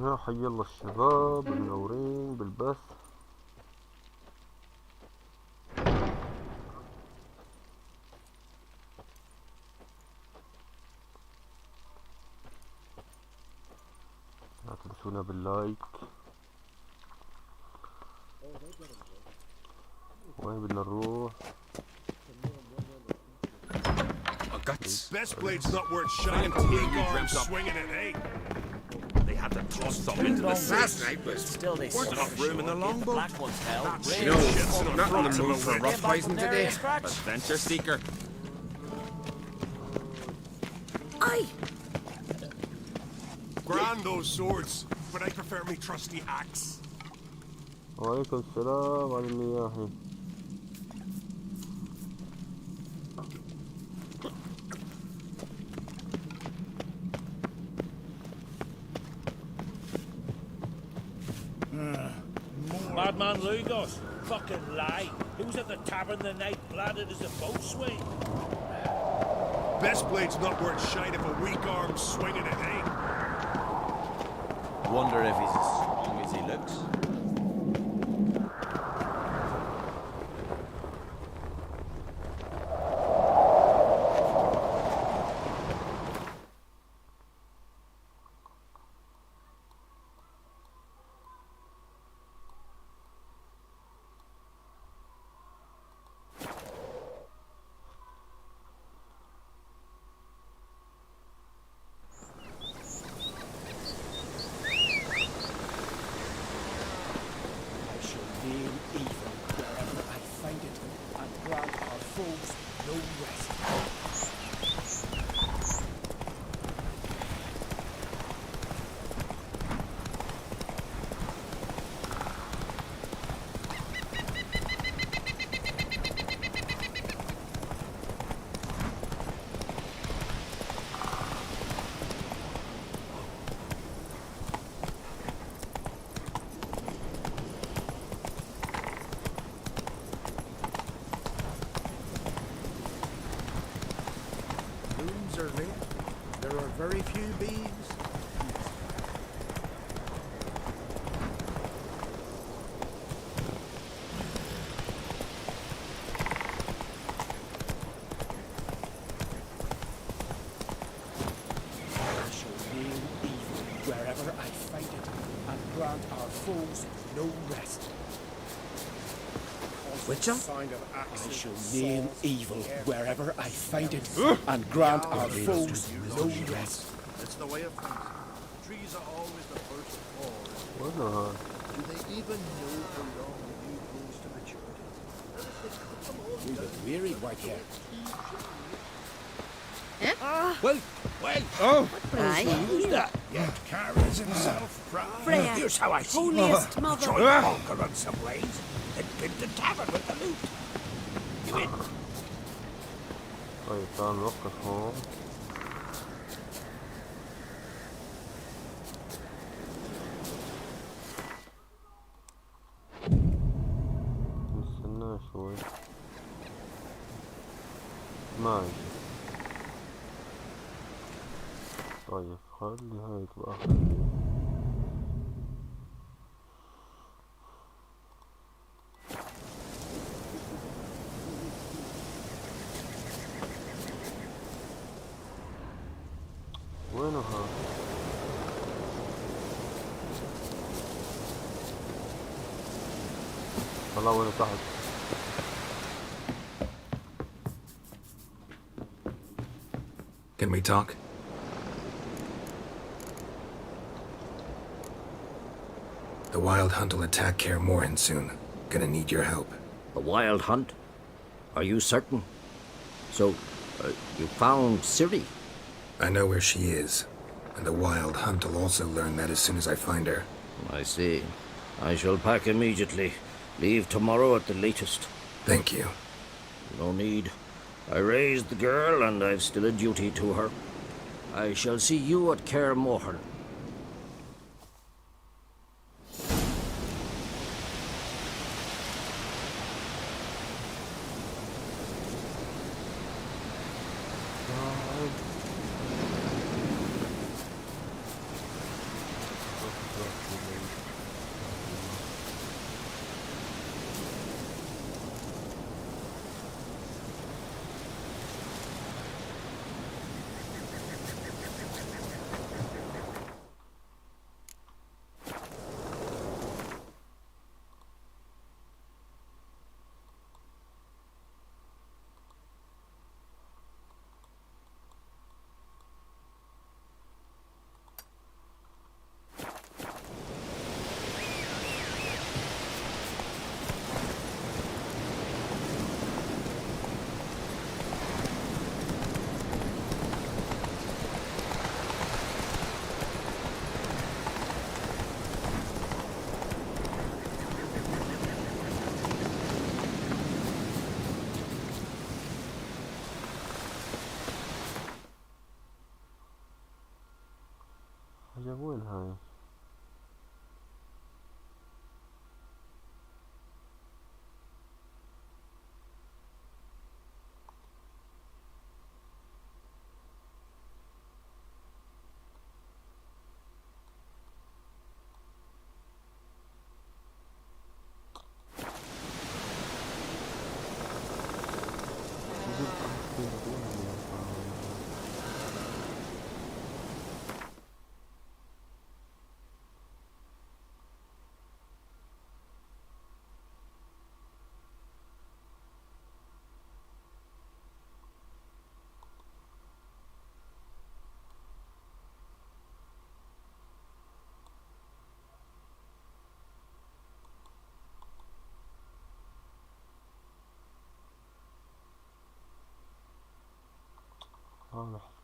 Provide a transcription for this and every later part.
يا حي الله الشباب المنورين بالبث. لا تنسونا باللايك. وين بدنا نروح؟ Best blade's not worth shining for weak arms swinging it, eh? They had to toss something into the sea. Last night was Still they There's enough room in the longboat. Black one's hell. you know, not in the mood for rough poison today. Adventure seeker. Aye. Grand those swords, but I prefer me trusty axe. وعليكم السلام على المياهي. Madman Lugos, fucking lie. He was at the tavern the night, bladdered as a boatswain. Best blade's not worth shine if a weak arm's swinging it, eh? Wonder if he's as strong as he looks. There are very few bees. I shall name evil wherever I find it, and grant our foes no rest. Witcher? I shall name evil wherever I find it, and grant our foes no rest. That's the way of things. Trees are always the first of all. وينها؟ Do they even know how long the new grows to maturity? We look weary, Whitehair. Well, oh! Aye. Who's that? Yet carries himself proud. Freya, Here's how I see it. holiest mother. Join Conquer on some ways, then build the tavern with the loot. You in? طيب تعال نوقف هون. نستنى شوي. ما يجي. طيب خلي هاي تبقى آخر. وينه هذا؟ طلع وين تحت. Can we talk? The Wild Hunt will attack Kaer Morhen soon. Gonna need your help. A wild hunt? Are you certain? So, you found Ciri? I know where she is, and the Wild Hunt will also learn that as soon as I find her. I see. I shall pack immediately. Leave tomorrow at the latest. Thank you. No need. I raised the girl, and I've still a duty to her. I shall see you at Kaer Morhen. وين هاي؟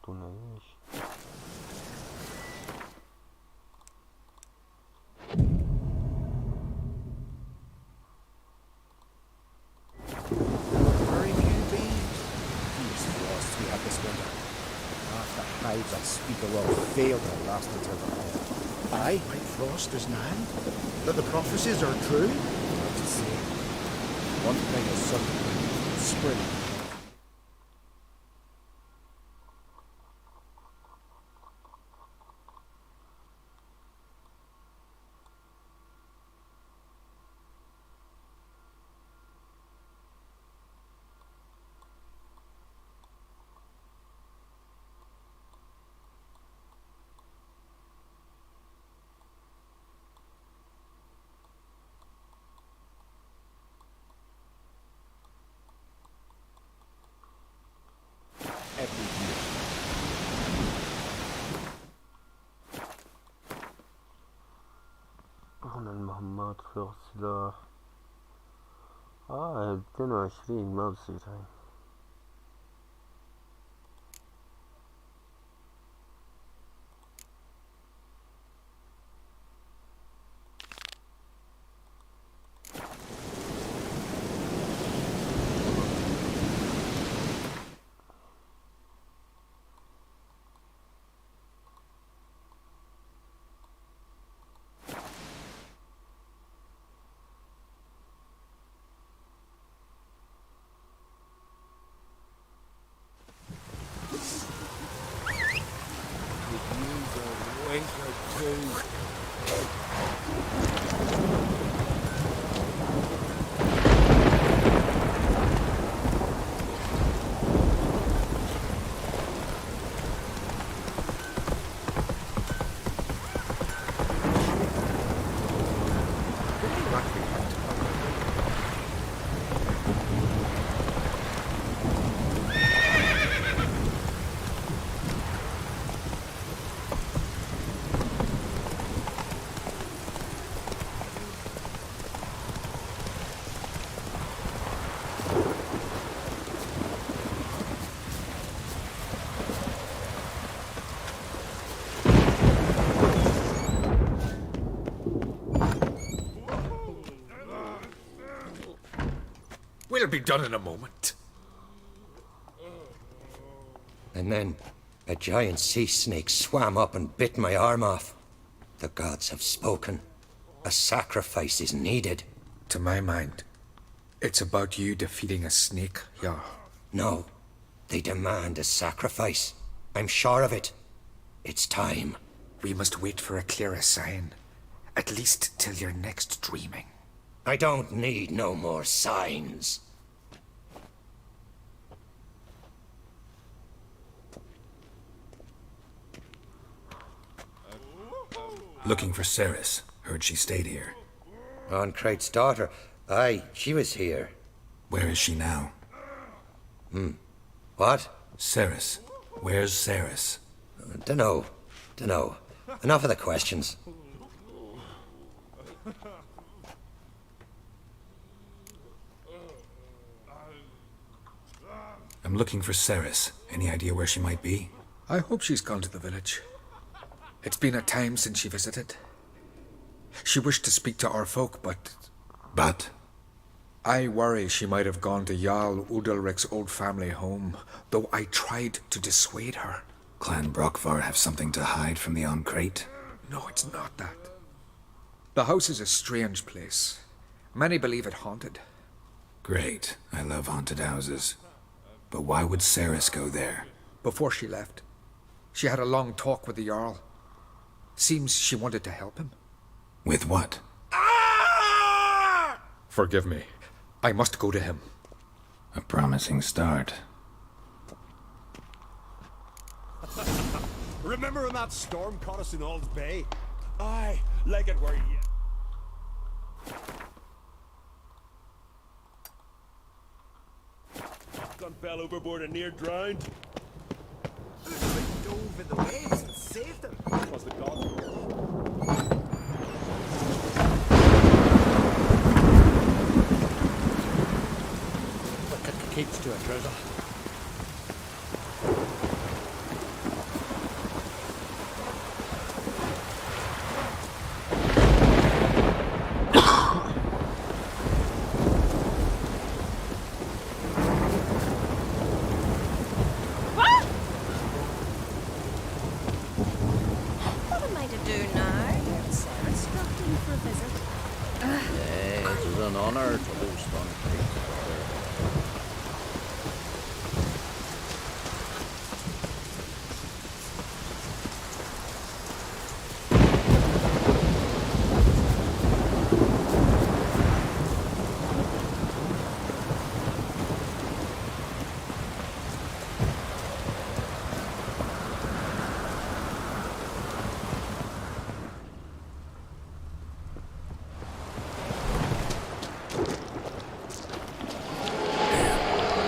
حطونا ايش؟ Very few bees. These frosts we had this winter. Half the hives that speak of failed to last until the fall. Aye? White frost is now. That the prophecies are true. Hard to say. One thing is certain. Spring. Every year. هنا المهمات فرغ سلاح 22 ما بصير هاي. We'll be done in a moment. And then a giant sea snake swam up and bit my arm off. The gods have spoken. A sacrifice is needed. To my mind, it's about you defeating a snake, yeah. No, they demand a sacrifice. I'm sure of it. It's time. We must wait for a clearer sign. At least till your next dreaming. I don't need no more signs. Looking for Ceres. Heard she stayed here. Crate's daughter. Aye, she was here. Where is she now? What? Ceres. Where's Ceres? Dunno. Enough of the questions. I'm looking for Ceres. Any idea where she might be? I hope she's gone to the village. It's been a time since she visited. She wished to speak to our folk, but... But? I worry she might have gone to Jarl Udalric's old family home, though I tried to dissuade her. Clan Brockvar have something to hide from the Crate? No, it's not that. The house is a strange place. Many believe it haunted. Great. I love haunted houses. But why would Ceres go there? Before she left, she had a long talk with the Jarl. Seems she wanted to help him. With what? Forgive me. I must go to him. A promising start. Remember when that storm caught us in Ald's Bay? Aye, like it were you. Gun fell overboard and near drowned. Udalric dove in the waves and saved him. Was the god? Look at the keeps to a drizzle. What am I to do now? Sarah's dropped in for a visit. It is an honor to host on Kate.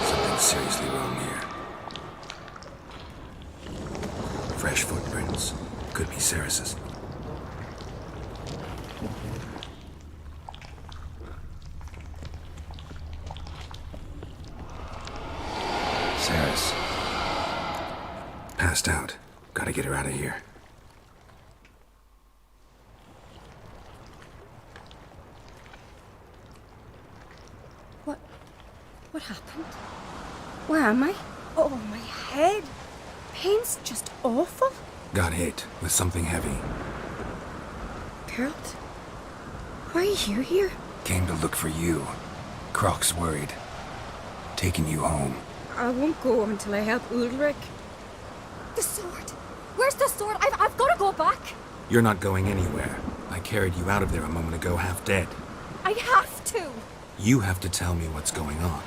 Something seriously wrong here. Fresh footprints. Could be Ceres's. Ceres. Passed out. Gotta get her out of here. What happened? Where am I? Oh, my head. Pain's just awful. Got hit with something heavy. Geralt, why are you here? Came to look for you. Croc's worried. Taking you home. I won't go until I help Udalric. The sword. Where's the sword? I've got to go back. You're not going anywhere. I carried you out of there a moment ago half dead. I have to. You have to tell me what's going on.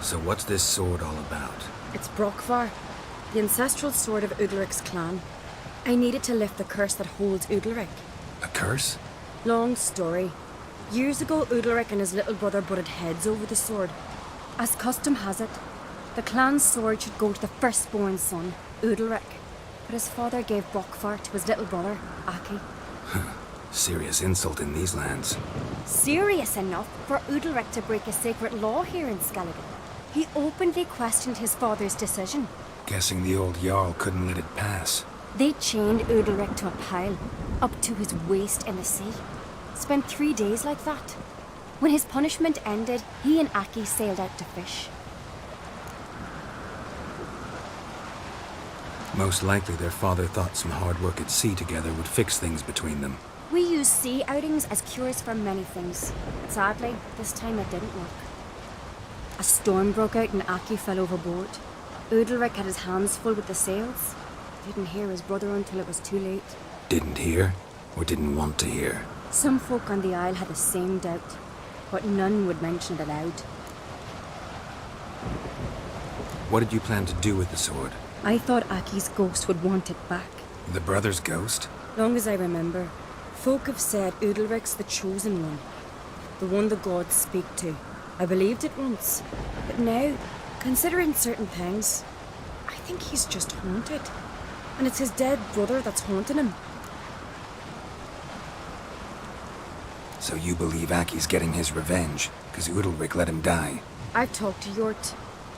So what's this sword all about? It's Brockvar, the ancestral sword of Udalric's clan. I need it to lift the curse that holds Udalric. A curse? Long story. Years ago, Udalric and his little brother butted heads over the sword. As custom has it, the clan's sword should go to the firstborn son, Udalric. But his father gave Brockvar to his little brother, Aki. Serious insult in these lands. Serious enough for Udalric to break a sacred law here in Skellige. He openly questioned his father's decision. Guessing the old Jarl couldn't let it pass. They chained Udalric to a pile, up to his waist in the sea. Spent 3 days like that. When his punishment ended, he and Aki sailed out to fish. Most likely their father thought some hard work at sea together would fix things between them. We use sea outings as cures for many things. Sadly, this time it didn't work. A storm broke out and Aki fell overboard. Udalric had his hands full with the sails. Didn't hear his brother until it was too late. Didn't hear, or didn't want to hear. Some folk on the Isle had the same doubt, but none would mention it aloud. What did you plan to do with the sword? I thought Aki's ghost would want it back. The brother's ghost? Long as I remember, folk have said Udalric's the chosen one. The one the gods speak to. I believed it once. But now, considering certain things, I think he's just haunted. And it's his dead brother that's haunting him. So you believe Aki's getting his revenge, because Udalric let him die? I've talked to Yort.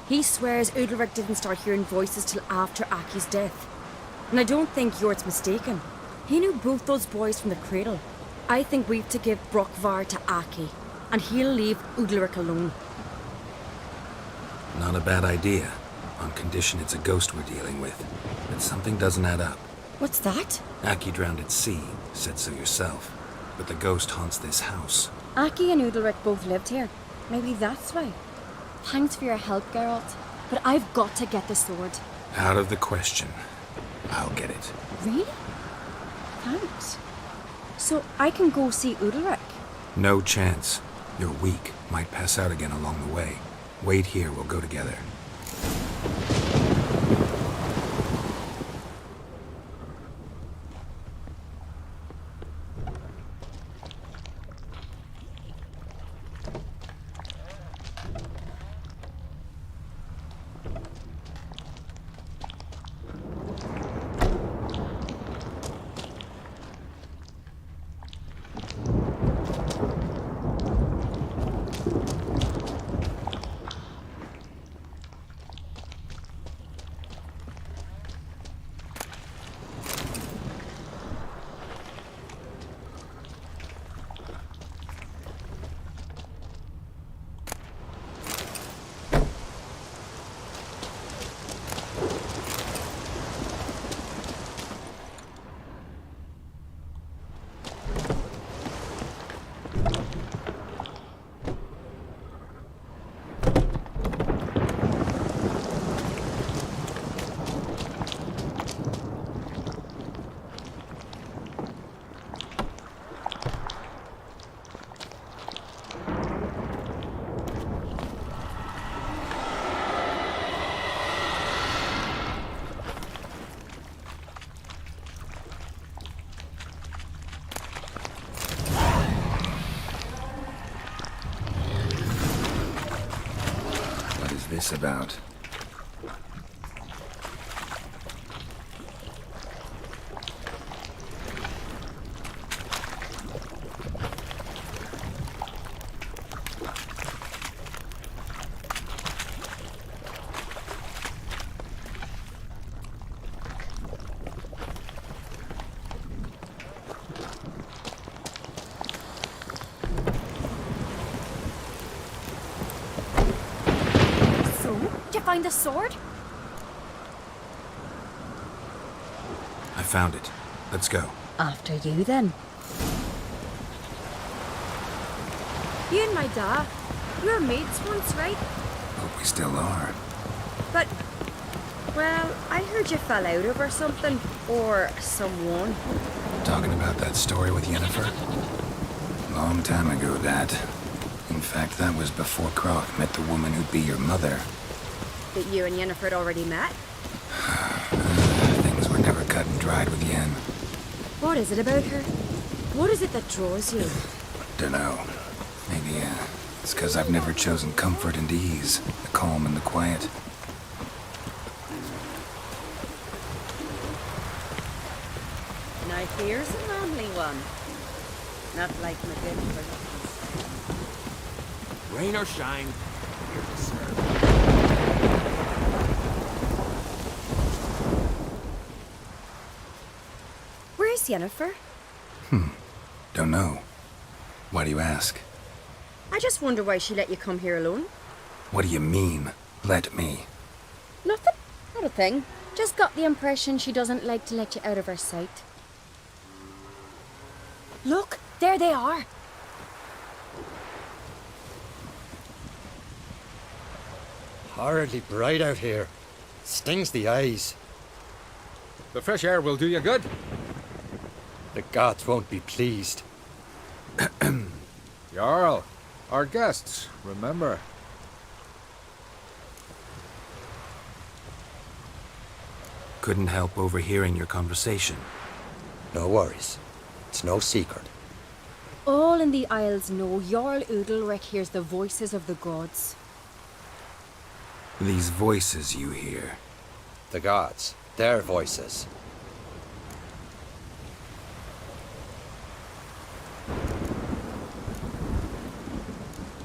He swears Udalric didn't start hearing voices till after Aki's death. And I don't think Yort's mistaken. He knew both those boys from the cradle. I think we've to give Brockvar to Aki, and he'll leave Udalric alone. Not a bad idea. on condition it's a ghost we're dealing with. But something doesn't add up. What's that? Aki drowned at sea, said so yourself. But the ghost haunts this house. Aki and Udalric both lived here. Maybe that's why. Thanks for your help, Geralt. But I've got to get the sword. Out of the question. I'll get it. Really? Thanks. So I can go see Udalric? No chance. You're weak. Might pass out again along the way. Wait here, we'll go together. This about? Find the sword? I found it. Let's go. After you, then. You and my dad, we were mates once, right? Hope we still are. But, well, I heard you fell out over something. Or someone. Talking about that story with Yennefer? Long time ago, that. In fact, that was before Croc met the woman who'd be your mother. That you and Yennefer had already met? Things were never cut and dried with Yen. What is it about her? What is it that draws you? Dunno. Maybe, it's because I've never chosen comfort and ease, the calm and the quiet. Now here's a manly one. Not like my good for Rain or shine, here to serve. Where's Yennefer? Don't know. Why do you ask? I just wonder why she let you come here alone. What do you mean, let me? Nothing. Not a thing. Just got the impression she doesn't like to let you out of her sight. Look, there they are. Horribly bright out here. Stings the eyes. The fresh air will do you good. The gods won't be pleased. Jarl, our guests, remember. Couldn't help overhearing your conversation. No worries. It's no secret. All in the Isles know Jarl Udalric hears the voices of the gods. These voices you hear. The gods. Their voices.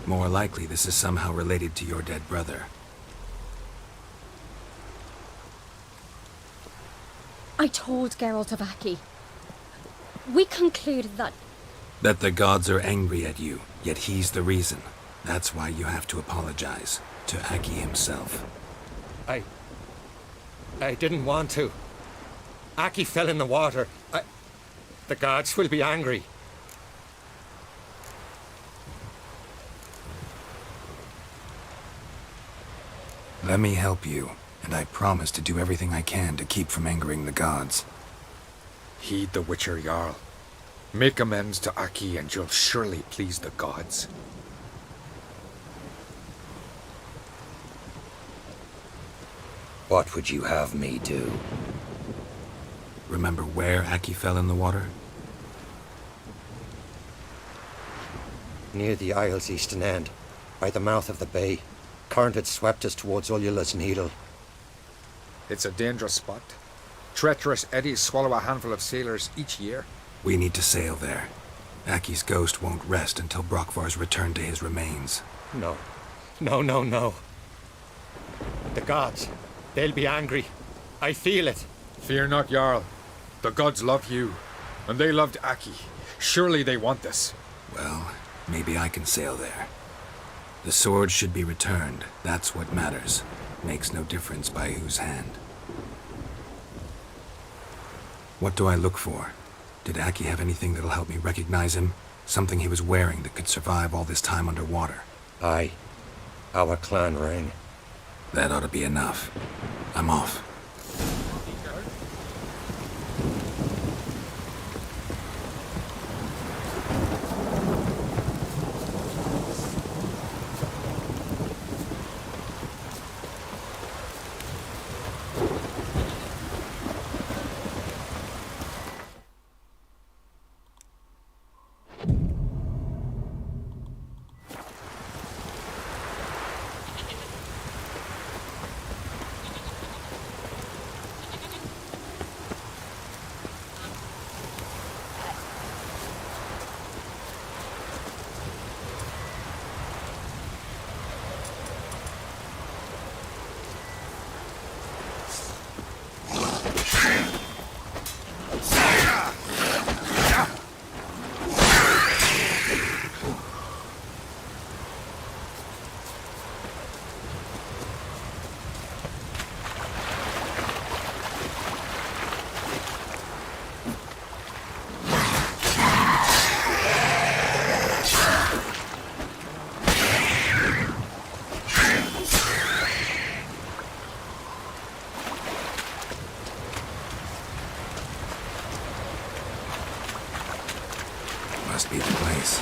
More likely this is somehow related to your dead brother. I told Geralt of Aki. We concluded that... That the gods are angry at you, yet he's the reason. That's why you have to apologize. To Aki himself. I didn't want to. Aki fell in the water. The gods will be angry. Let me help you, and I promise to do everything I can to keep from angering the gods. Heed the Witcher Jarl. Make amends to Aki and you'll surely please the gods. What would you have me do? Remember where Aki fell in the water? Near the isle's eastern end, by the mouth of the bay. Current had swept us towards Ullula's Needle. It's a dangerous spot. Treacherous eddies swallow a handful of sailors each year. We need to sail there. Aki's ghost won't rest until Brokvar's returned to his remains. No. No. The gods, they'll be angry. I feel it. Fear not, Jarl. The gods love you, and they loved Aki. Surely they want this. Well, maybe I can sail there. The sword should be returned. That's what matters. Makes no difference by whose hand. What do I look for? Did Aki have anything that'll help me recognize him? Something he was wearing that could survive all this time underwater? Aye. Our clan ring. That ought to be enough. I'm off. Must be the place.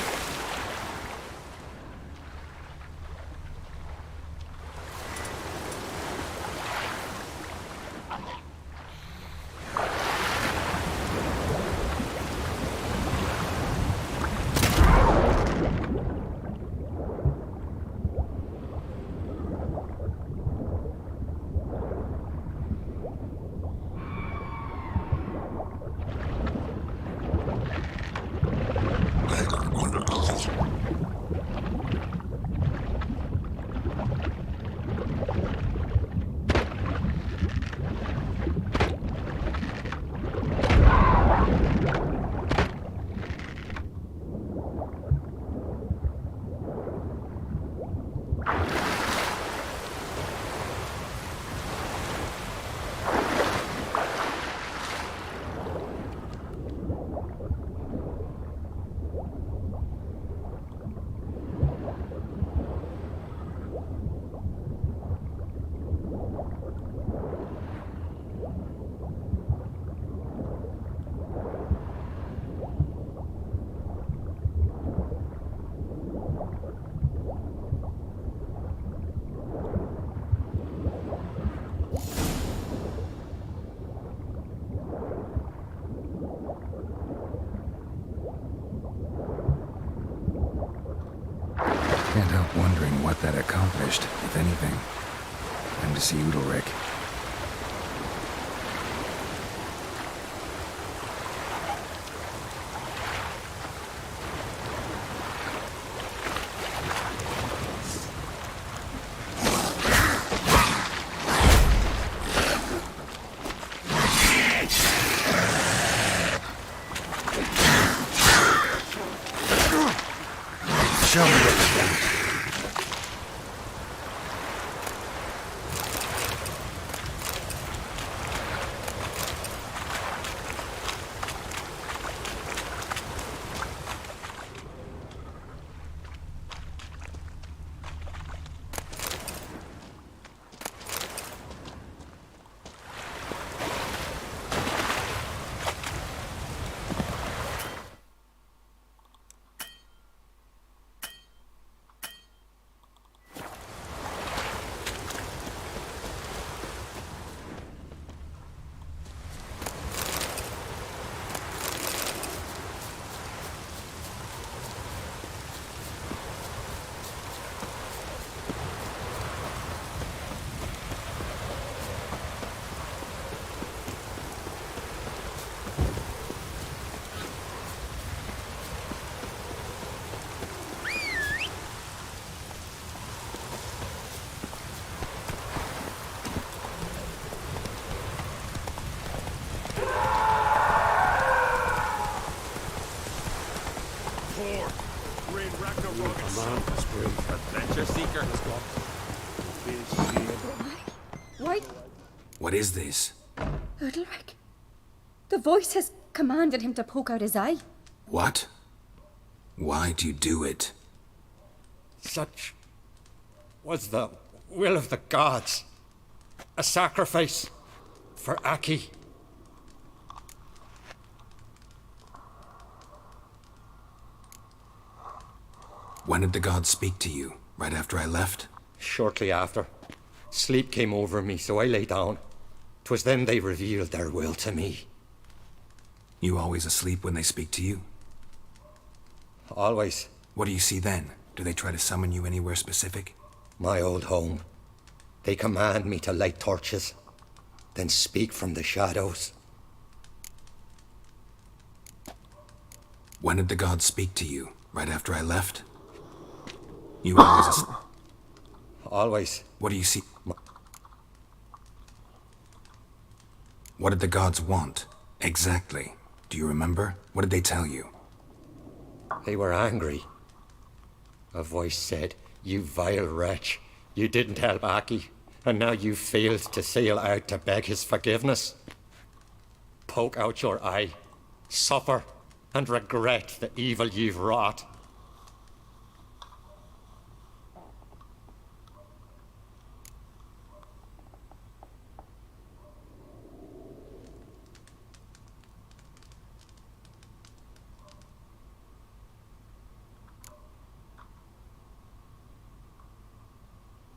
Can't help wondering what that accomplished, if anything. Time to see Udalric. Show me what you got. core. Rain Ragnarok itself. Let's breathe. Adventure seeker. Let's go. Why? What is this? Udalric. The voice has commanded him to poke out his eye. What? Why do you do it? Such was the will of the gods. A sacrifice for Aki. When did the gods speak to you? Right after I left? Shortly after. Sleep came over me, so I lay down. 'Twas then they revealed their will to me. You always asleep when they speak to you? Always. What do you see then? Do they try to summon you anywhere specific? My old home. They command me to light torches, then speak from the shadows. When did the gods speak to you? Right after I left? You always Always. What do you see? What did the gods want? Exactly. Do you remember? What did they tell you? They were angry. A voice said, "You vile wretch. You didn't help Aki, and now you failed to sail out to beg his forgiveness. Poke out your eye, suffer, and regret the evil you've wrought."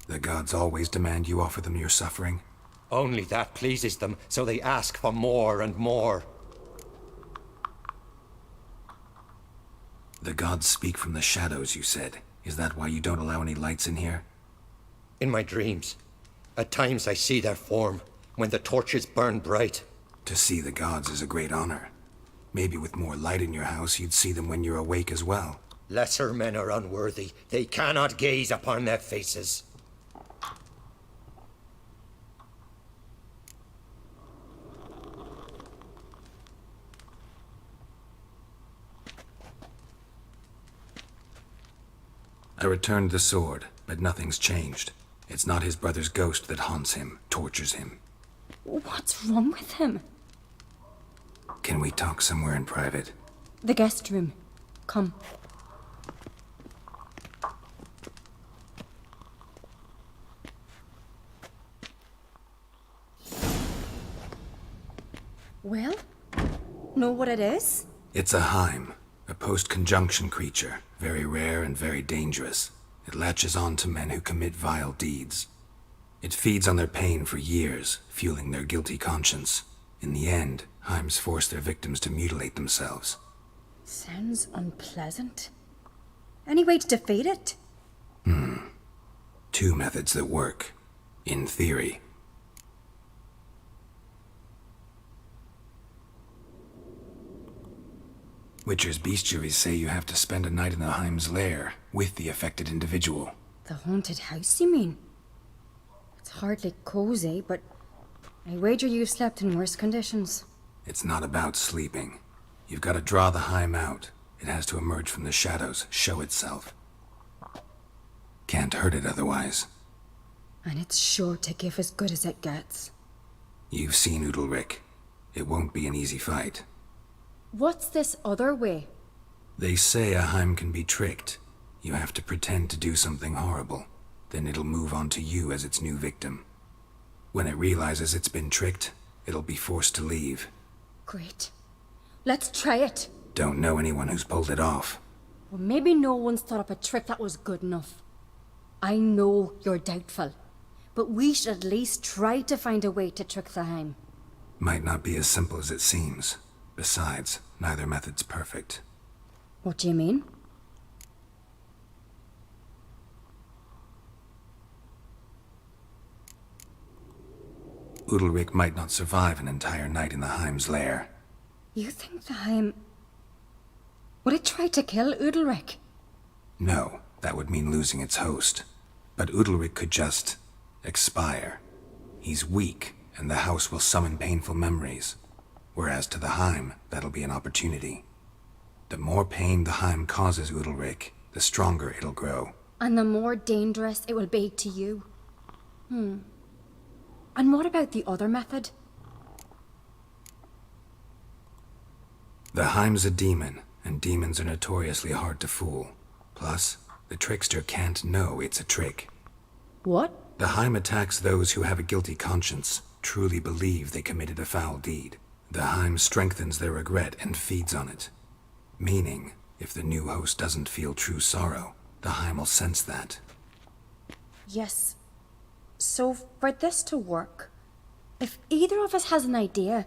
The gods always demand you offer them your suffering? Only that pleases them, so they ask for more and more. The gods speak from the shadows, you said. Is that why you don't allow any lights in here? In my dreams, at times I see their form, when the torches burn bright. To see the gods is a great honor. Maybe with more light in your house, you'd see them when you're awake as well. Lesser men are unworthy. They cannot gaze upon their faces. I returned the sword, but nothing's changed. It's not his brother's ghost that haunts him, tortures him. What's wrong with him? Can we talk somewhere in private? The guest room. Come. Well, know what it is? It's a Heim, a post-conjunction creature, very rare and very dangerous. It latches on to men who commit vile deeds. It feeds on their pain for years, fueling their guilty conscience. In the end, Heims force their victims to mutilate themselves. Sounds unpleasant. Any way to defeat it? Two methods that work. In theory. Witcher's bestiaries say you have to spend a night in the Heim's lair, with the affected individual. The haunted house, you mean? It's hardly cozy, but I wager you've slept in worse conditions. It's not about sleeping. You've got to draw the Heim out. It has to emerge from the shadows, show itself. Can't hurt it otherwise. And it's sure to give as good as it gets. You've seen Udalric. It won't be an easy fight. What's this other way? They say a Heim can be tricked. You have to pretend to do something horrible. Then it'll move on to you as its new victim. When it realizes it's been tricked, it'll be forced to leave. Great. Let's try it. Don't know anyone who's pulled it off. Well, maybe no one's thought up a trick that was good enough. I know you're doubtful, but we should at least try to find a way to trick the Heim. Might not be as simple as it seems. Besides, neither method's perfect. What do you mean? Udalric might not survive an entire night in the Heim's lair. You think the Heim... Would it try to kill Udalric? No, that would mean losing its host. But Udalric could just... expire. He's weak, and the house will summon painful memories. Whereas to the Heim, that'll be an opportunity. The more pain the Heim causes Udalric, the stronger it'll grow. And the more dangerous it will be to you. And what about the other method? The Heim's a demon, and demons are notoriously hard to fool. Plus, the trickster can't know it's a trick. What? The Heim attacks those who have a guilty conscience, truly believe they committed a foul deed. The Heim strengthens their regret and feeds on it. Meaning, if the new host doesn't feel true sorrow, the Heim will sense that. Yes. So for this to work, if either of us has an idea,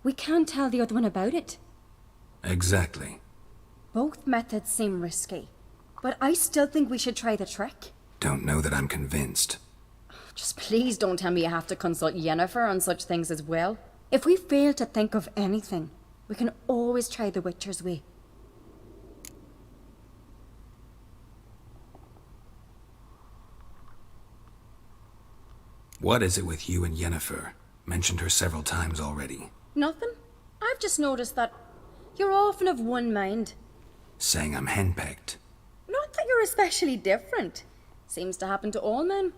we can't tell the other one about it. Exactly. Both methods seem risky, but I still think we should try the trick. Don't know that I'm convinced. Just please don't tell me you have to consult Yennefer on such things as well. If we fail to think of anything, we can always try the Witcher's way. What is it with you and Yennefer? Mentioned her several times already. Nothing. I've just noticed that you're often of one mind. Saying I'm henpecked. Not that you're especially different. Seems to happen to all men.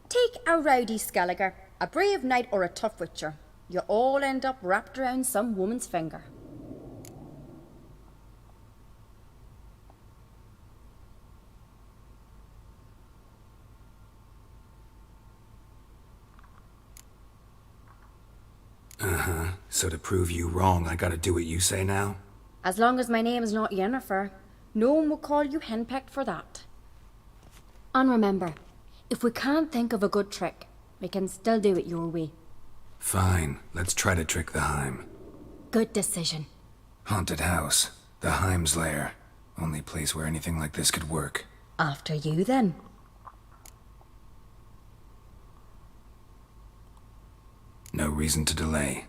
Take a rowdy Skelliger, a brave knight or a tough witcher. You all end up wrapped around some woman's finger. So to prove you wrong, I gotta do what you say now? As long as my name is not Yennefer, no one will call you henpecked for that. And remember, if we can't think of a good trick, we can still do it your way. Fine, let's try to trick the Heim. Good decision. Haunted house. The Heim's lair. Only place where anything like this could work. After you, then. No reason to delay.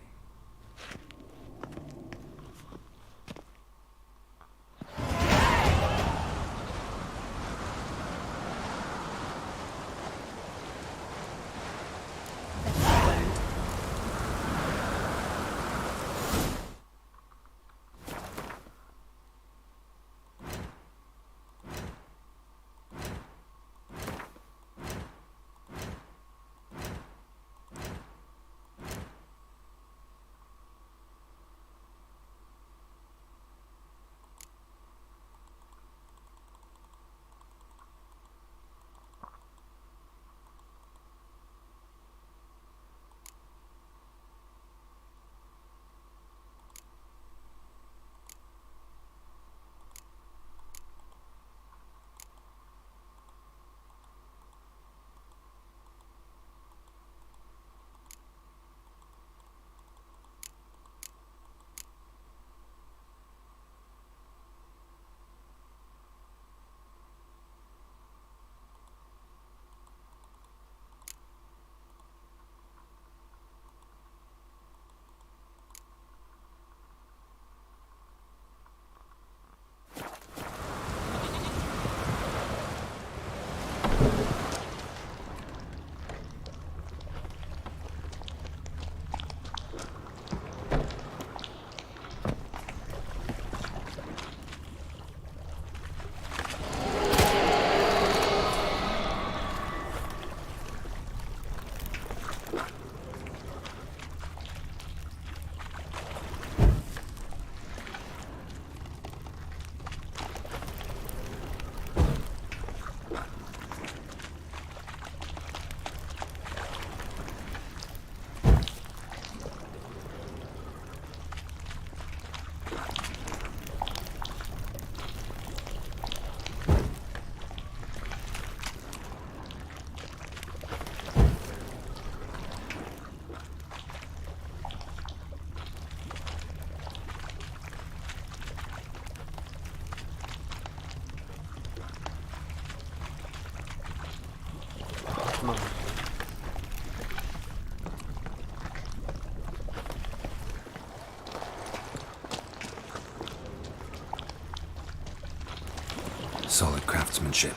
Solid craftsmanship.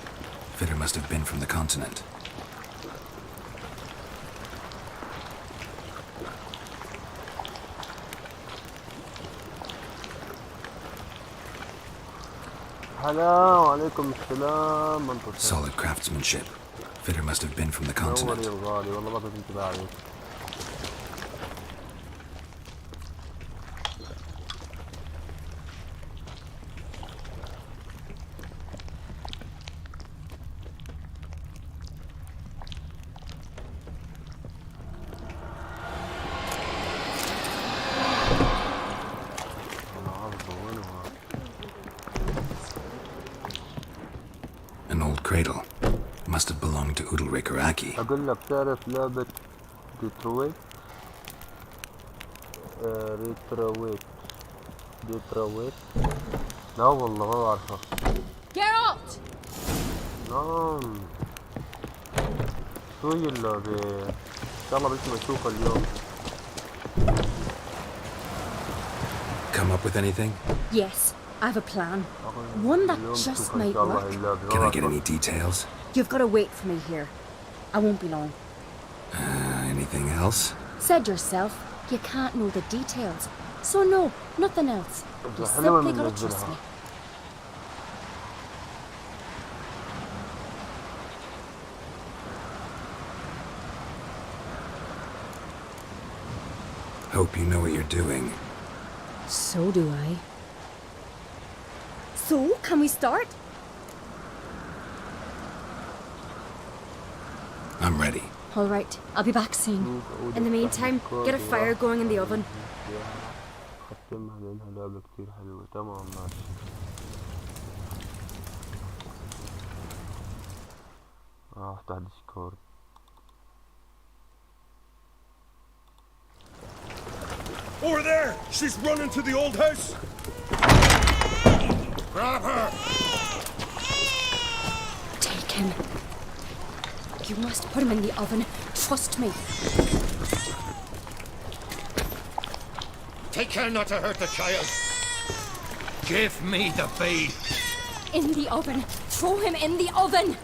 Fitter must have been from the continent. هلا وعليكم السلام. Solid craftsmanship. Fitter must have been from the continent. نوري الغالي والله ما كنت انتبه عليك. An old cradle. Must have belonged to Udalric or Aki. أقول لك تعرف لعبة ديترويت؟ ديترويت لا والله ما بعرفها. Geralt! نعم شو هي اللعبة؟ إن شاء الله بس نشوفها اليوم. Come up with anything? Yes, I have a plan. One that just might work. Can I get any details? You've got to wait for me here. I won't be long. Anything else? Said yourself, you can't know the details. So no, nothing else. You simply gotta trust me. Hope you know what you're doing. So do I. So, can we start? I'm ready. All right, I'll be back soon. In the meantime, get a fire going in the oven. ختمها لأنها لعبة كتير حلوة. تمام ماشي. افتح ديسكورد. Over there! She's running to the old house! Grab her! Take him. You must put him in the oven. Trust me. Take care not to hurt the child. Give me the babe. In the oven. Throw him in the oven.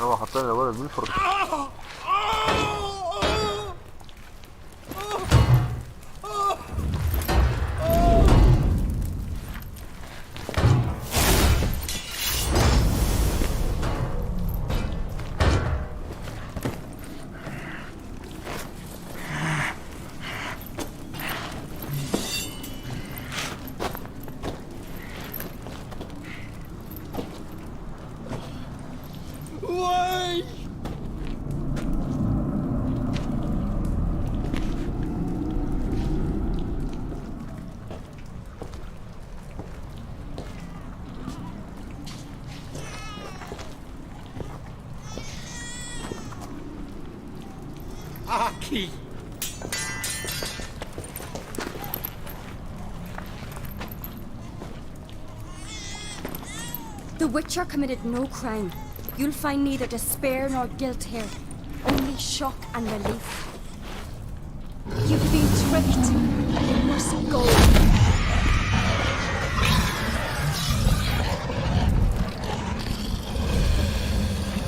هو حطينا الولد بالفرن. Aki! The Witcher committed no crime. You'll find neither despair nor guilt here. Only shock and relief. You've been tricked. You must go.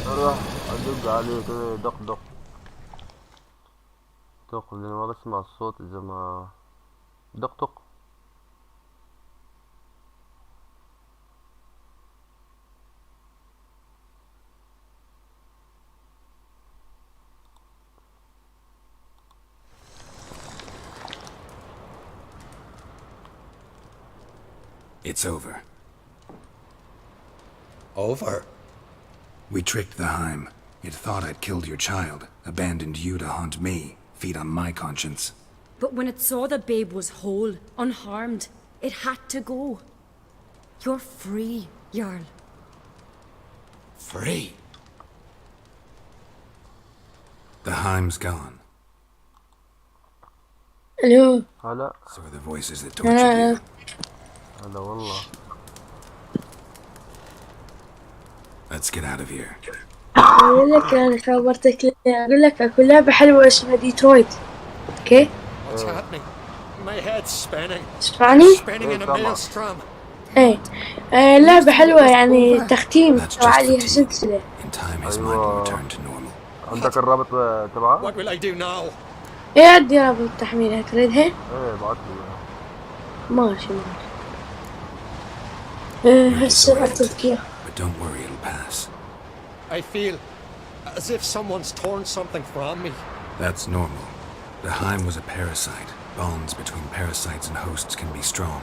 اروح ادق عليه كده دق دق دق لان ما بسمع الصوت اذا ما دق دق. It's over. Over? We tricked the Heim. It thought I'd killed your child, abandoned you to haunt me, feed on my conscience. But when it saw the babe was whole, unharmed, it had to go. You're free, Jarl. Free? The Heim's gone. Hello. هلا. So are the voices that tortured you. هلا والله. Let's get out of here. أقول لك أنا خبرتك أقول لك أكو لعبة حلوة اسمها ديترويت. أوكي؟ What's happening? My head's spinning. اسمعني؟ Spinning in a maelstrom. إيه. لعبة حلوة يعني تختيم عليها سلسلة. أيوة. عندك الرابط تبعها؟ What will I do now? إيه عندي رابط تحميلها تريدها؟ إيه بعتلي ماشي. هسه بعتلك إياها. But don't worry, it'll pass. I feel as if someone's torn something from me. That's normal. The Heim was a parasite. Bonds between parasites and hosts can be strong.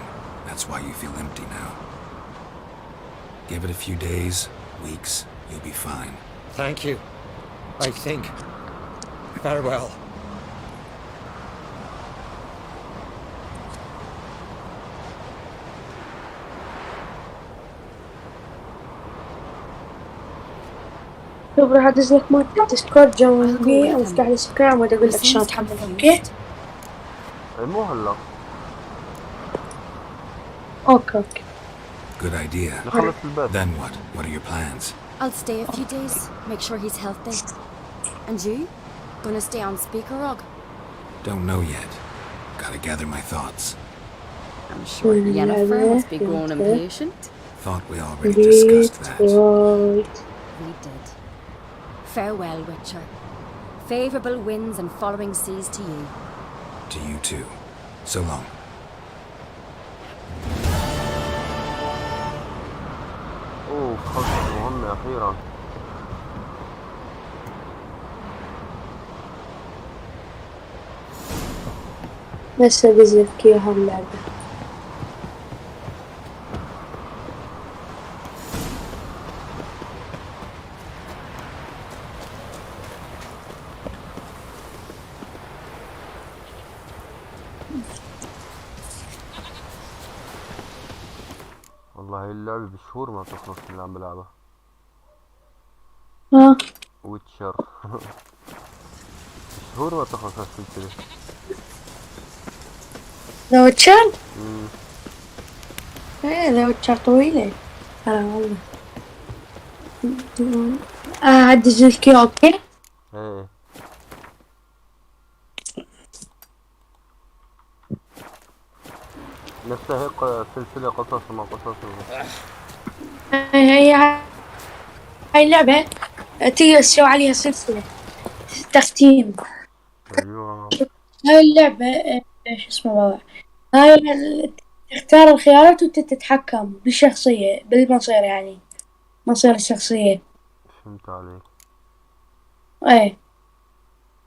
That's why you feel empty now. Give it a few days, weeks, you'll be fine. Thank you. I think. Farewell. شوف راح ادز لك مال ديسكورد جنبي او افتح لي سكرام واقول لك شلون تحملها. اوكي؟ مو هلا. اوكي. Good idea. Then what? What are your plans? I'll stay a few days, make sure he's healthy. And you? Gonna stay on speaker log? Don't know yet. Gotta gather my thoughts. I'm sure Yennefer must be grown impatient. Thought we already discussed that. We did. Farewell, Witcher. Favourable winds and following seas to you. To you too. So long. اوه خلصت المهمة أخيرا. بس بزلك إياها اللعبة. والله هي اللعبة بشهور ما تخلص اللي عم بلعبها. ويتشر. بشهور ما تخلص هالسلسلة. ذا ويتشر؟ ايه ذا ويتشر طويلة. والله. هدز لك إياه اوكي؟ ايه. نفسها هيك سلسلة قصص ما قصص. هاي اللعبة تقدر تسوي عليها سلسلة تختيم. ايوه. هاي اللعبة ايش اسمه بابا؟ هاي تختار الخيارات وتتحكم بالشخصية بالمصير يعني مصير الشخصية. فهمت عليك. ايه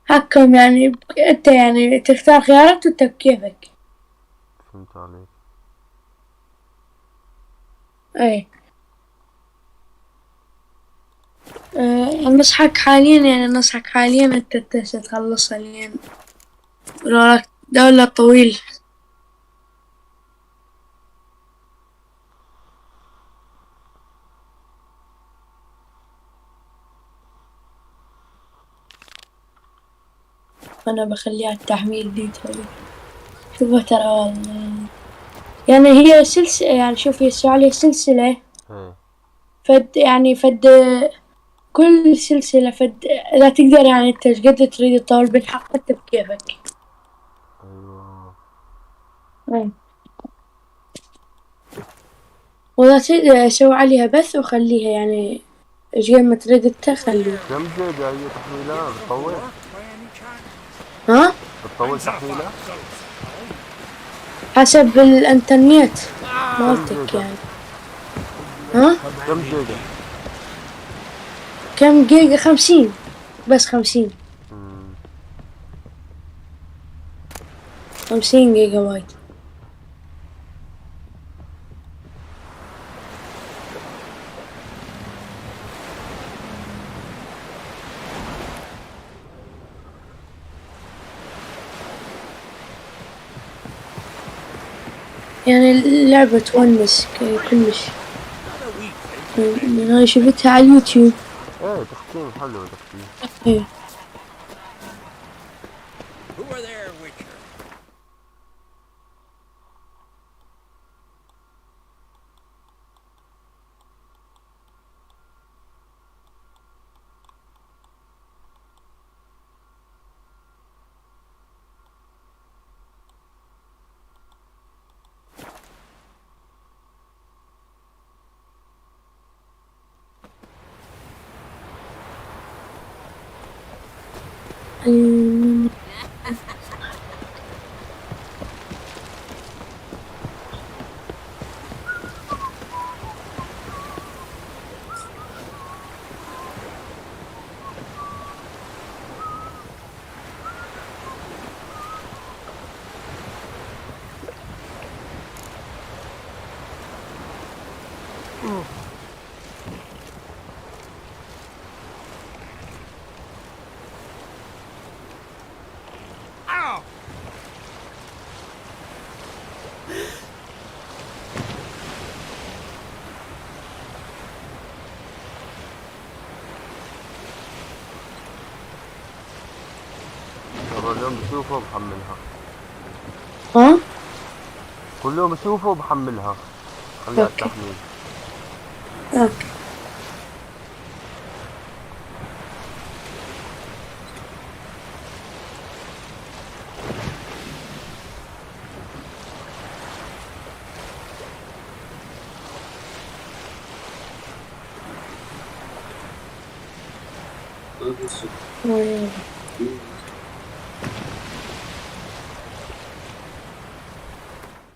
حكم يعني انت يعني تختار خيارات وانت بكيفك. فهمت عليك. ايه نصحك حاليا انت تخلصها لين وراك دولة طويل. انا بخليها التحميل دي ترى. شوفوا ترى والله يعني هي سلسلة يعني شوف يسوي عليها سلسلة. فد كل سلسلة إذا تقدر يعني أنت قد تريد تطور بالحق أنت بكيفك. أيوة. وإذا تريد أسوي عليها بث وخليها يعني إيش قد ما تريد أنت خليها. كم جيجا هي تحميلها بتطول؟ ها؟ بتطول تحميلها؟ حسب الإنترنت مالتك يعني. ها؟ كم جيجا؟ كم جيجا؟ 50 بس 50. 50 جيجا بايت. يعني اللعبة تونس كلش. أنا شفتها على اليوتيوب. ايه تختيم حلو تختيم. ايه. اليوم بشوفه وبحملها. ها؟ كل يوم بشوفه وبحملها. خليها اوكي. التحميل. اوكي.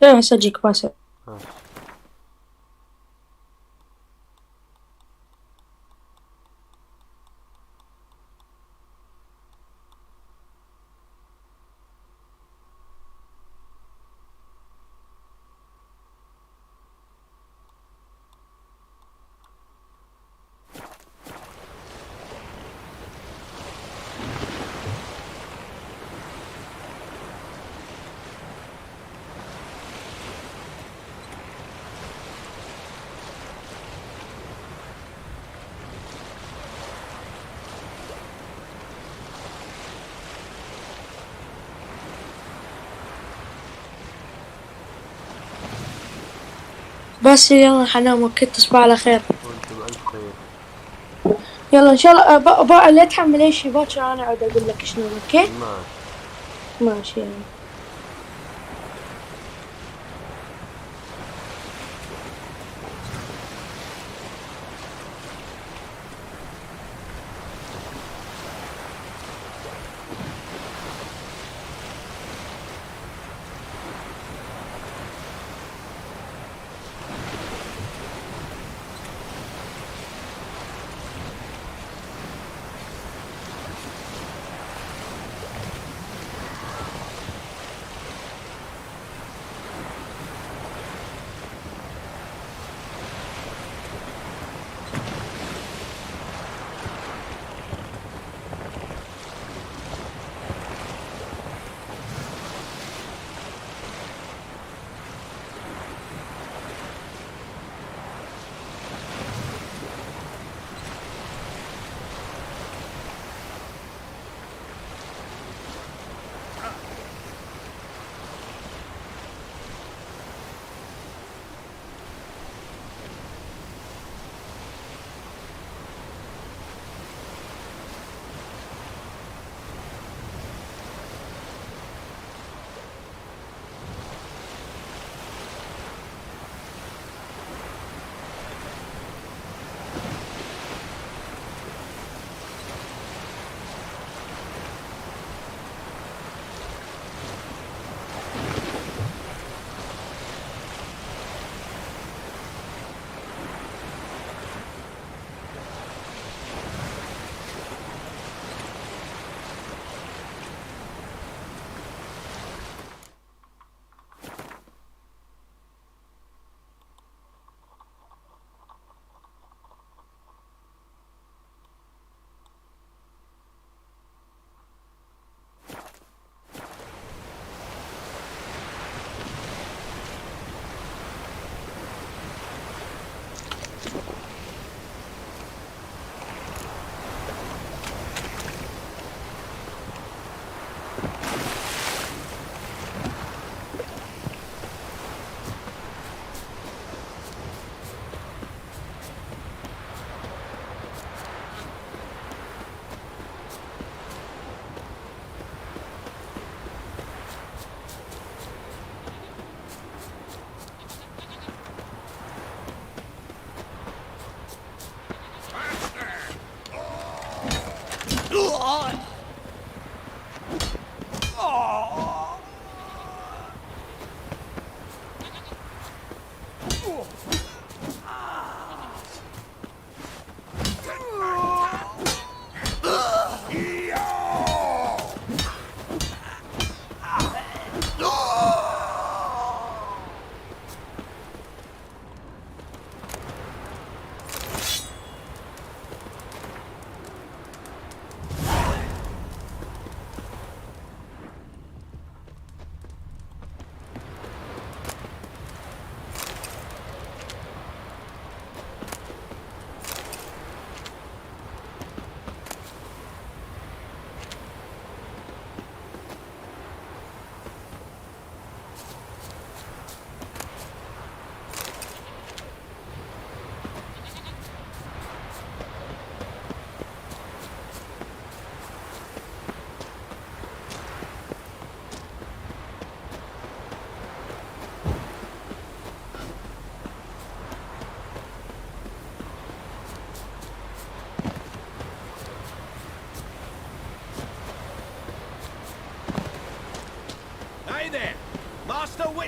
لا أصدقك بس. بس يلا حنام وكنت تصبح على خير. وانت بألف خير. يلا ان شاء الله بقى لا تحمل اي شيء باكر انا اقعد اقول لك شنو. اوكي ماشي يعني.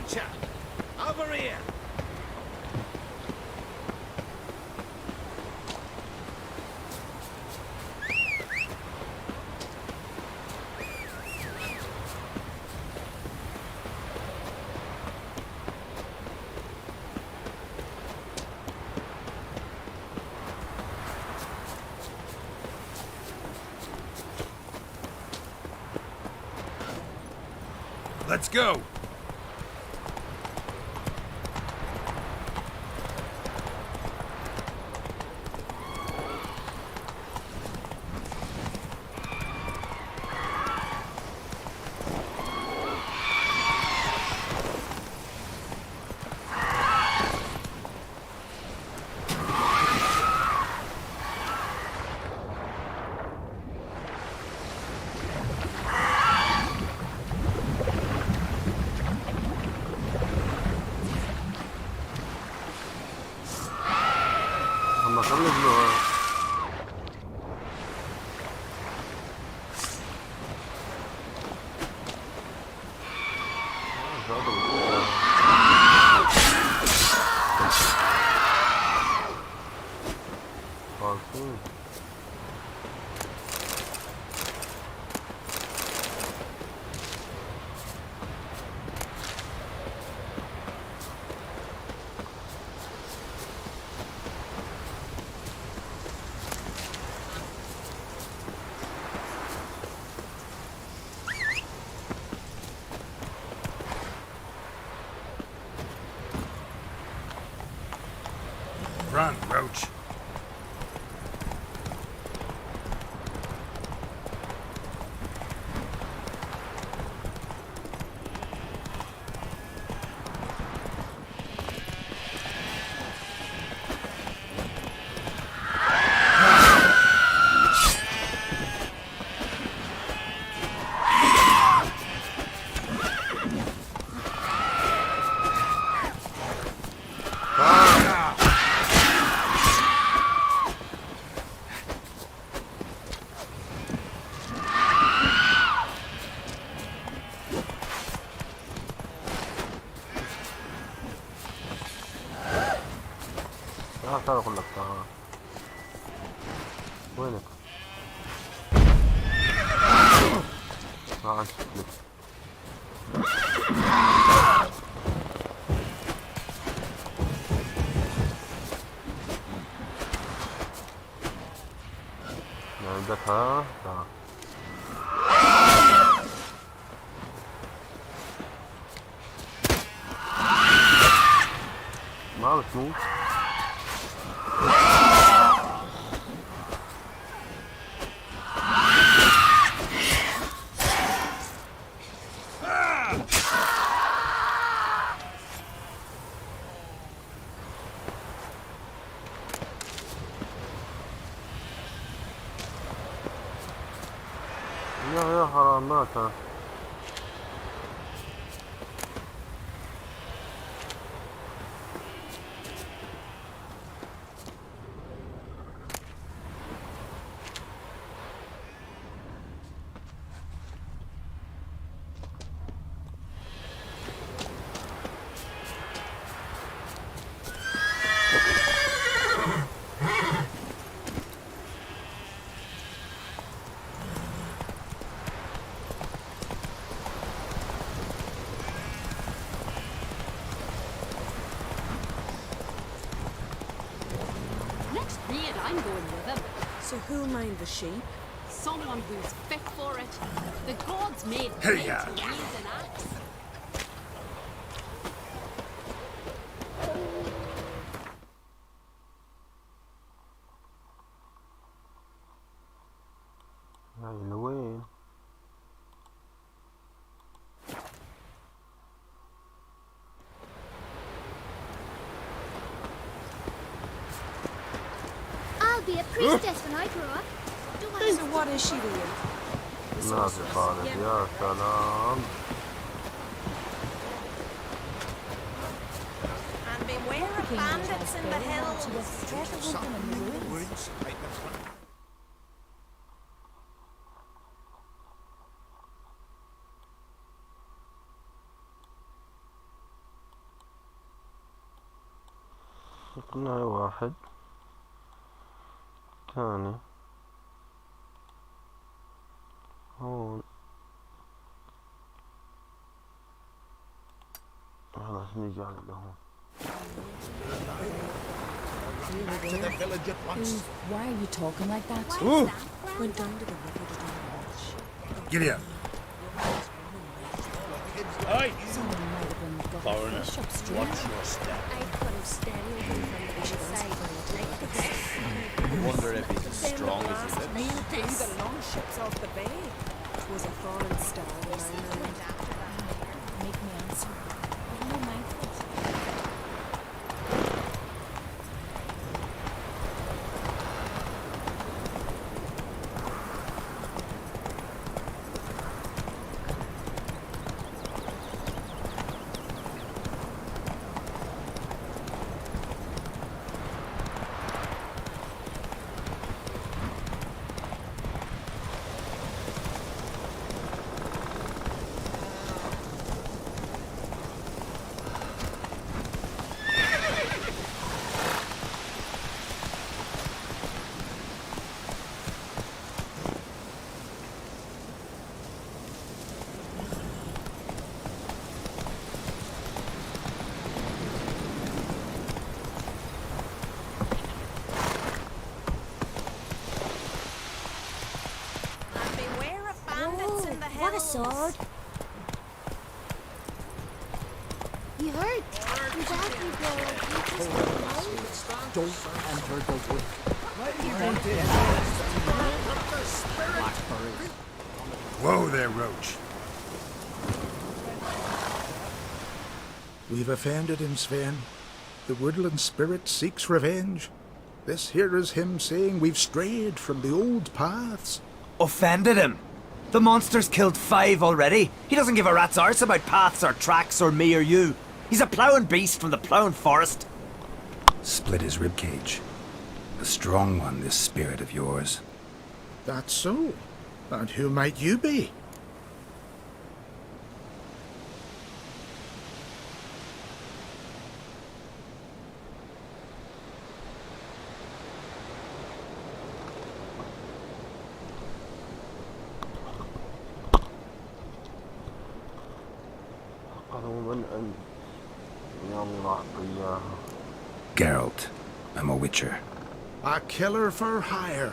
creature! Over here! Let's go! هم خلصوا خالصين. Run, Roach. تعال اقول لك تعال. وينك؟ تعال شوف. عندك ها؟ تعال. ما بتموت. يا حرامات. I'm going with him. So who'll mind the sheep? Someone who's fit for it. The gods made Hey, men yeah. to wield an axe. هاي لوين؟ I'll be a priestess when I grow up. So what is she to you? ما في خالد يا سلام. And beware of bandits in the hills. قلنا واحد ثاني هون خلاص نيجي على هون. To the village at once. Why are you talking like that? Ooh. Went down to the river to do a wash. Giddy up. Aye. Someone might have been got Foreigner, fish upstream. watch your step. I could have standing from the inside. I wonder if he's as strong as he looks. The long ships off the bay. It was a foreign star in my mind. Make me answer. No mindful. Beware of bandits in the hills. What a sword. You heard? Exactly, bro. Don't enter the wood. Whoa there, Roach. We've offended him, Sven. The woodland spirit seeks revenge. This here is him saying we've strayed from the old paths. Offended him? The monster's killed 5 already. He doesn't give a rat's arse about paths or tracks or me or you. He's a ploughing beast from the ploughing forest. Split his ribcage. A strong one, this spirit of yours. That's so. And who might you be? Geralt, I'm a witcher. A killer for hire.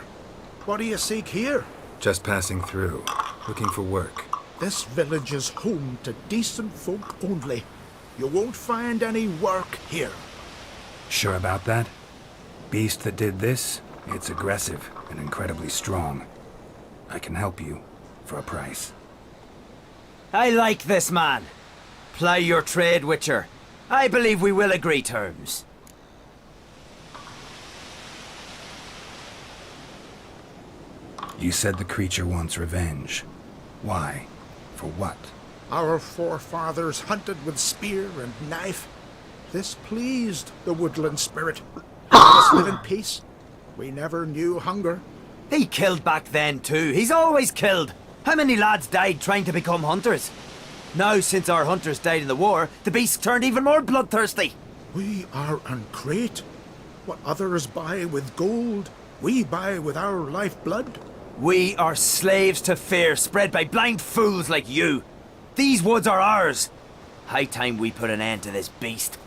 What do you seek here? Just passing through, looking for work. This village is home to decent folk only. You won't find any work here. Sure about that? Beast that did this, it's aggressive and incredibly strong. I can help you for a price. I like this man. Ply your trade, Witcher. I believe we will agree terms. You said the creature wants revenge. Why? For what? Our forefathers hunted with spear and knife. This pleased the woodland spirit. Let us live in peace. We never knew hunger. He killed back then too. He's always killed. How many lads died trying to become hunters? Now, since our hunters died in the war, the beast turned even more bloodthirsty. We are uncreate. What others buy with gold, we buy with our lifeblood. We are slaves to fear spread by blind fools like you. These woods are ours. High time we put an end to this beast.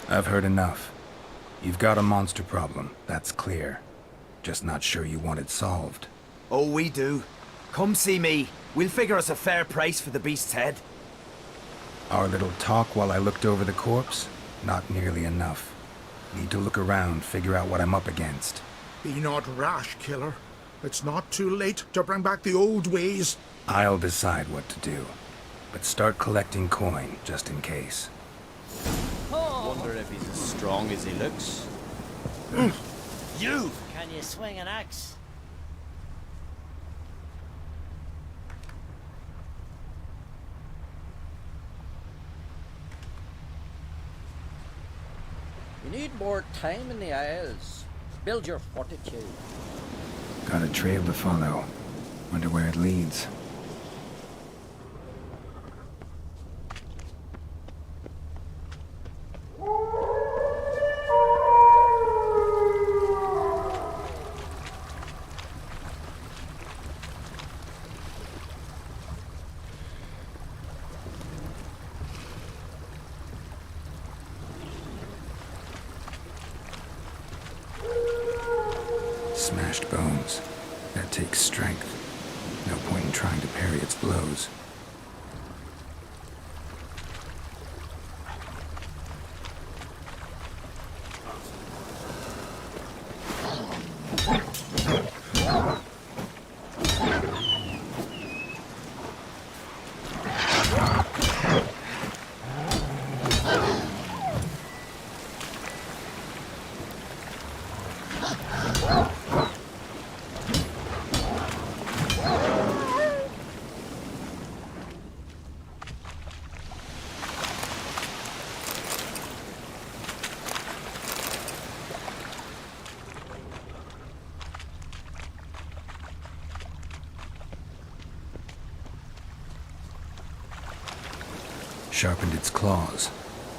I've heard enough. You've got a monster problem, that's clear. Just not sure you want it solved. Oh, we do. Come see me. We'll figure us a fair price for the beast's head. Our little talk while I looked over the corpse? Not nearly enough. Need to look around, figure out what I'm up against. Be not rash, killer. It's not too late to bring back the old ways. I'll decide what to do. But start collecting coin, just in case. Wonder if he's as strong as he looks. You! Can you swing an axe? You need more time in the Isles. Build your fortitude. Got a trail to follow. Wonder where it leads. smashed bones. That takes strength. No point in trying to parry its blows. Sharpened its claws,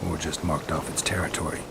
or just marked off its territory.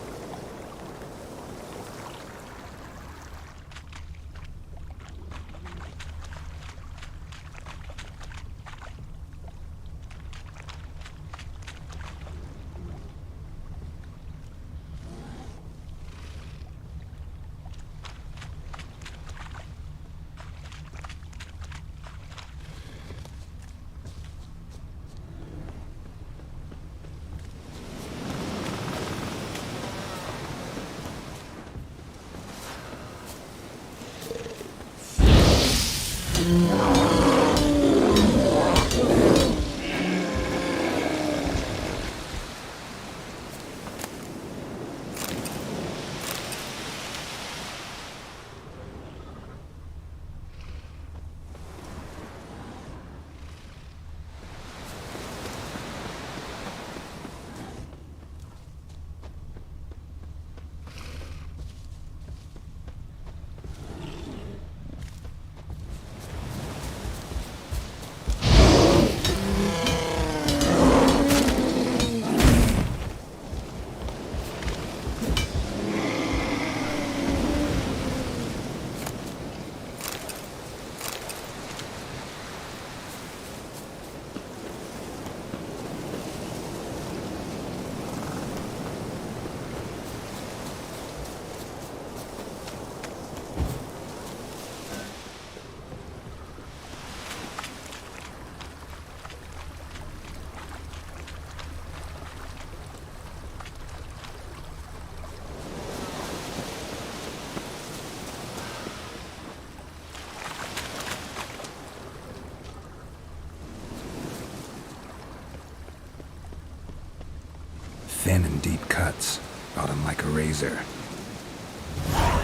Thin and deep cuts, bottom like a razor.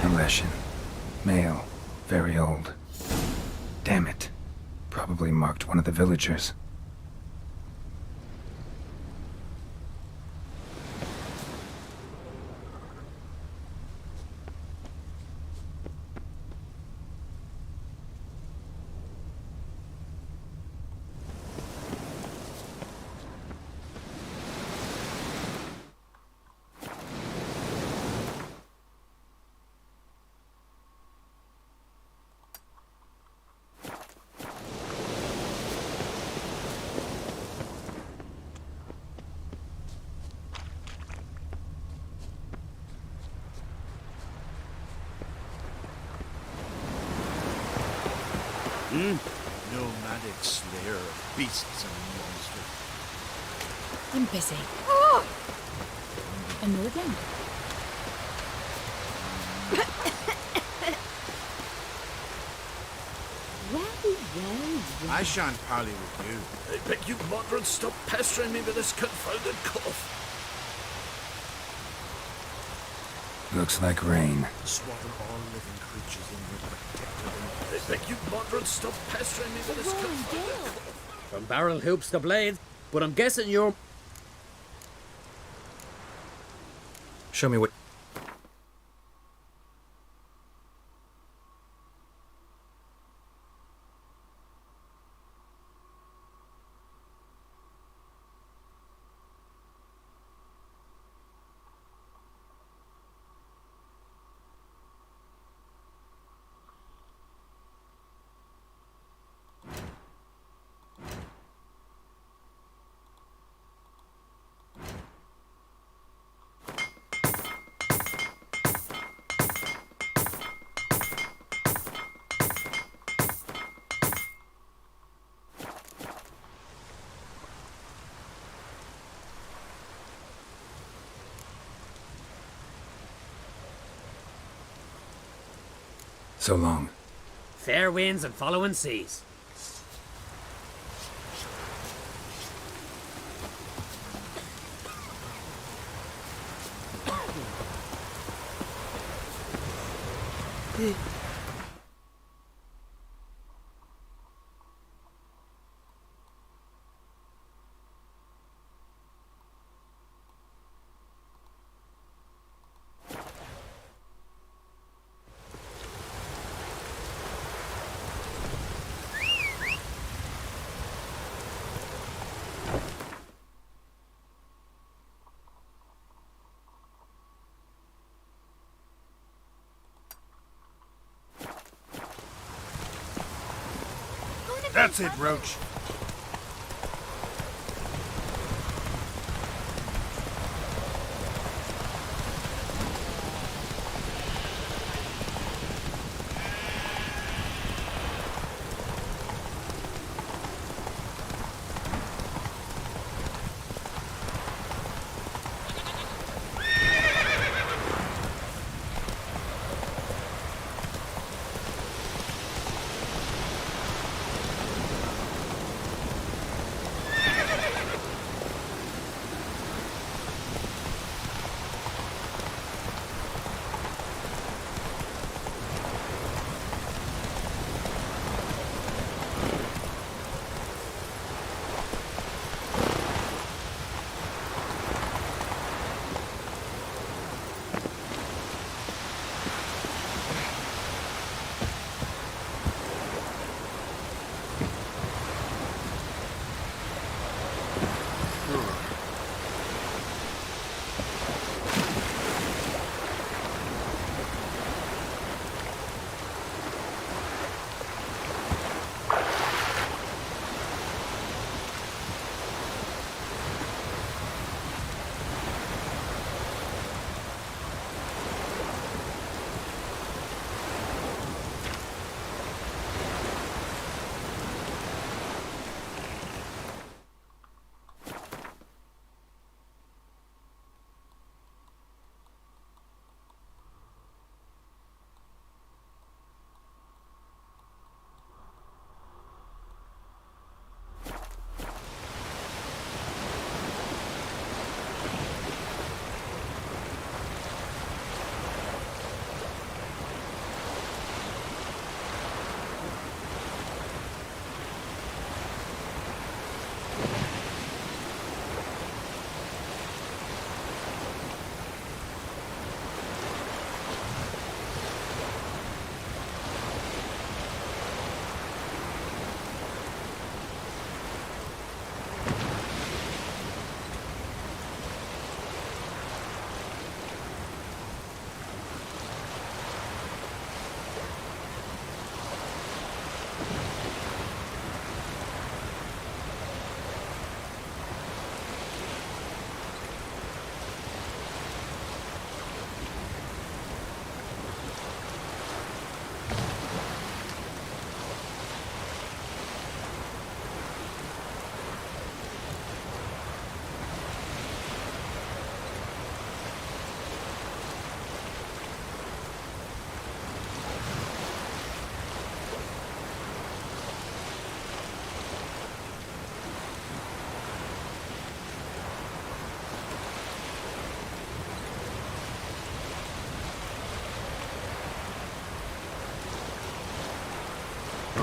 Alessian. Male. Very old. Damn it. Probably marked one of the villagers. Nomadic slayer of beasts and monsters. I'm busy. Oh! And no again. I shan't parley with you. I beg you, Modred, stop pestering me with this confounded cough. Looks like rain. Swaddle all living creatures in your protective. I beg you, Modred, stop pestering me with this confounded cough. From barrel hoops to blade, but I'm guessing you're... Show me what... So long. Fair winds and following seas. That's it, Roach.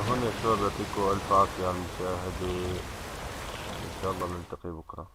وهنا يا شباب يعطيكم ألف عافية على المشاهدة. إن شاء الله نلتقي بكرة.